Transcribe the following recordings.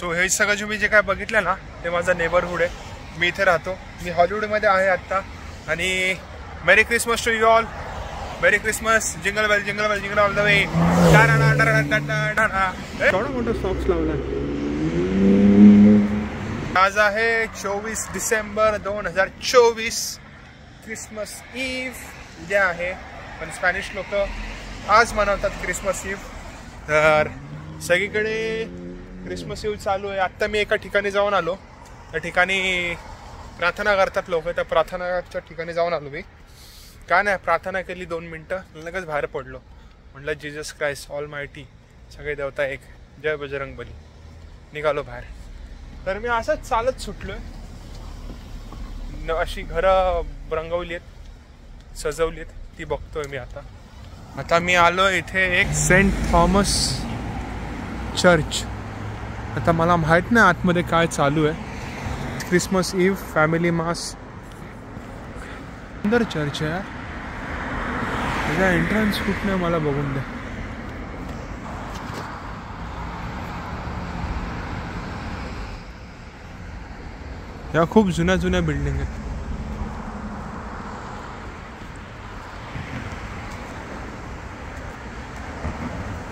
So हे सगळं जे मी जे काय बघितलं ना ते माझा नेबरहुड आहे. मी इथे राहतो. मी हॉलिवूडमध्ये आहे आत्ता. आणि merry Christmas to you all. Merry Christmas. Jingle bell jingle bell jingle all the way. थोडा मोठा सॉक्स लावला. आज आहे 24 डिसेंबर 2024. क्रिसमस ईव्ह उद्या आहे. पण स्पॅनिश लोक आज मनवतात क्रिसमस ईव्ह. तर सगळीकडे क्रिसमस ईव्ह चालू आहे. आत्ता मी एका ठिकाणी जाऊन आलो. त्या ठिकाणी प्रार्थना करतात लोक. त्या प्रार्थनाच्या ठिकाणी जाऊन आलो मी. काय नाही, प्रार्थना केली 2 मिनटं, लगेच बाहेर पडलो. म्हटलं जीजस क्राइस्ट ऑल मायटी, सगळे देवता एक, जय बजरंगबली. निघालो बाहेर. तर मी असंच चालत सुटलोय. अशी घरं रंगवली आहेत, सजवली आहेत, ती बघतोय मी आता. आता मी आलो इथे एक सेंट थॉमस चर्च. आता मला माहित नाही आतमध्ये काय चालू आहे. क्रिसमस ईव्ह फॅमिली मास. सुंदर चर्च आहे. त्याचा एंट्रन्स कुठनं मला बघून द्या. या खूप जुन्या जुन्या बिल्डिंग आहेत.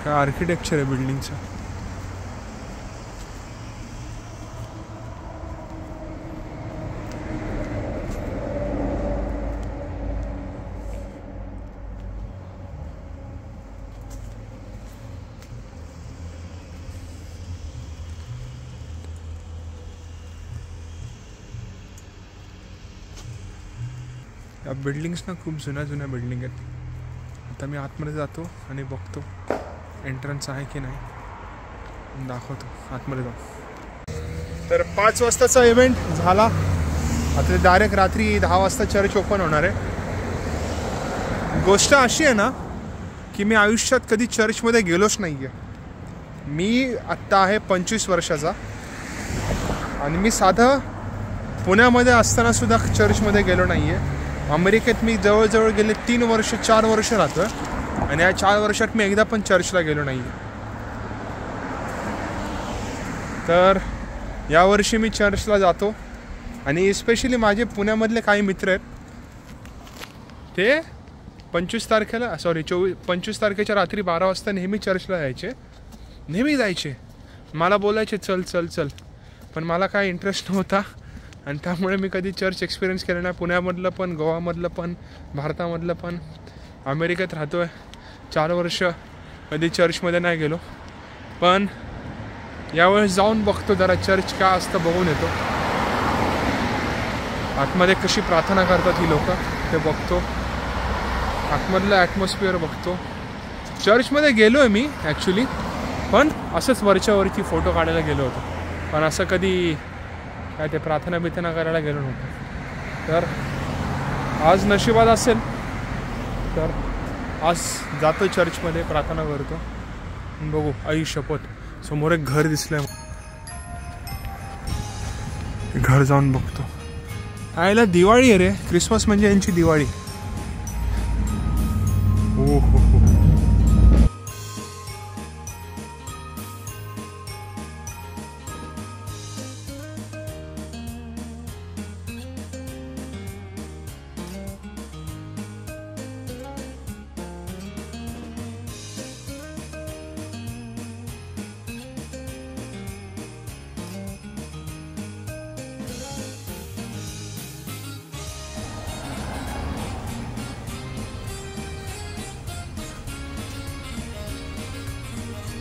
काय आर्किटेक्चर आहे बिल्डिंगचं. या बिल्डिंग्स ना खूप जुन्या जुन्या बिल्डिंग आहेत. आता मी आतमध्ये जातो आणि बघतो एंट्रन्स आहे की नाही, दाखवतो आतमध्ये जाऊ. तर 5 वाजताचा इव्हेंट झाला. आता डायरेक्ट रात्री 10 वाजता चर्च ओपन होणार आहे. गोष्ट अशी आहे ना की मी आयुष्यात कधी चर्चमध्ये गेलोच नाही आहे. मी आत्ता आहे 25 वर्षाचा आणि मी साधं पुण्यामध्ये असताना सुद्धा चर्चमध्ये गेलो नाही आहे. अमेरिकेत मी जवळजवळ गेले 3 वर्ष 4 वर्ष राहतो आणि या 4 वर्षात मी एकदा पण चर्चला गेलो नाही आहे. तर यावर्षी मी चर्चला जातो. आणि स्पेशली माझे पुण्यामधले काही मित्र आहेत, ते 25 तारखेच्या रात्री 12 वाजता नेहमी चर्चला जायचे. मला बोलायचे चल चल चल, पण मला काय इंटरेस्ट नव्हता आणि त्यामुळे मी कधी चर्च एक्सपिरियन्स केलं नाही. पुण्यामधलं पण, गोवामधलं पण, भारतामधलं पण. अमेरिकेत राहतो आहे 4 वर्ष, कधी चर्चमध्ये नाही गेलो. पण यावेळेस जाऊन बघतो जरा चर्च काय असतं, बघून येतो. आतमध्ये कशी प्रार्थना करतात ही लोक ते बघतो. आतमधलं ॲटमॉस्फिअर बघतो. चर्चमध्ये गेलो आहे मी ॲक्च्युली, पण असंच वरची फोटो काढायला गेलो होतो. पण असं कधी काय ते प्रार्थना करायला गेलो नव्हतं. तर आज नशिबात असेल तर आज जातो चर्चमध्ये, प्रार्थना करतो. बघू, आई शपथ, समोर एक घर दिसलंय. घर जाऊन बघतो. आयला दिवाळी आहे रे. क्रिसमस म्हणजे यांची दिवाळी. हो हो हो.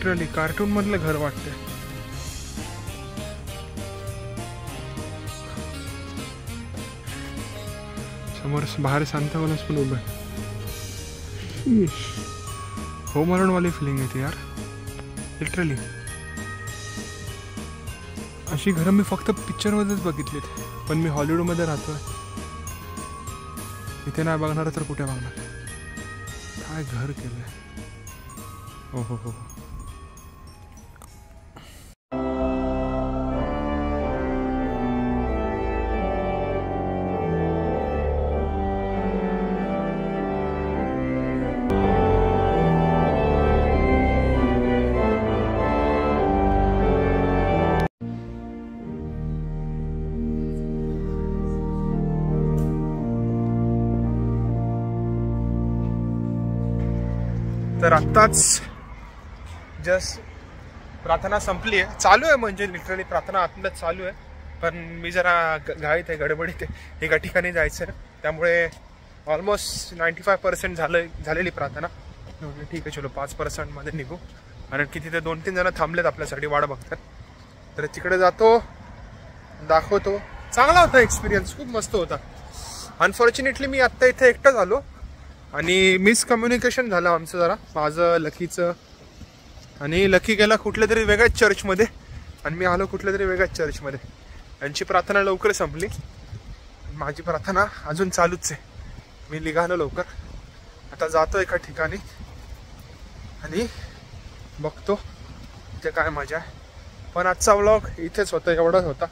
लिटरली कार्टून मधलं घर वाटतंय. समोर बाहेर सांताक्लॉज पण उभं आहे. होम अलोन वाली फिलिंग येते यार लिटरली. अशी घरं मी फक्त पिक्चरमध्येच बघितलीत, पण मी हॉलिवूडमध्ये राहतोय. इथे नाही बघणार तर कुठे बघणार. काय घर केलंय. हो हो हो. तर आत्ताच जस्ट प्रार्थना संपली आहे, चालू आहे म्हणजे लिटरली प्रार्थना आतमध्ये चालू आहे, पण मी जरा घाईत आहे, गडबडीत आहे, एका ठिकाणी जायचं आहे, त्यामुळे ऑलमोस्ट 95% झालेली प्रार्थना. ठीक आहे, चलो 5% निघू, कारण की तिथे 2-3 जण थांबलेत आपल्यासाठी, वाट बघतात. तर तिकडे जातो, दाखवतो. चांगला होता एक्सपिरियन्स, खूप मस्त होता. अनफॉर्च्युनेटली मी आत्ता इथे एकटाच आलो आणि मिसकम्युनिकेशन झालं आमचं जरा, माझं लकीचं. आणि लकी गेला कुठल्या तरी वेगळ्याच चर्चमध्ये आणि मी आलो कुठल्या तरी वेगळ्याच चर्चमध्ये. यांची प्रार्थना लवकर संपली, माझी प्रार्थना अजून चालूच आहे. मी निघालो लवकर, आता जातो एका ठिकाणी आणि बघतो इथे काय मजा आहे. पण आजचा व्लॉग इथेच होता, एवढाच होता.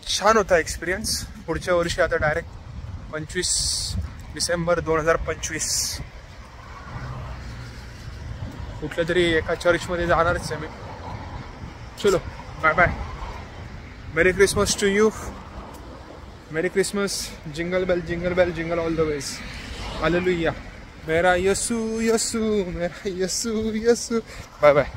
छान होता एक्सपिरियन्स. पुढच्या वर्षी आता डायरेक्ट 25 डिसेंबर 2025 कुठल्या तरी एका चर्चमध्ये जाणारच आहे मी. चलो bye bye, merry Christmas to you. Merry Christmas. Jingle bell jingle all the ways. Hallelujah. मेरा यसू यसू, मेरा यसू यसू. Bye bye.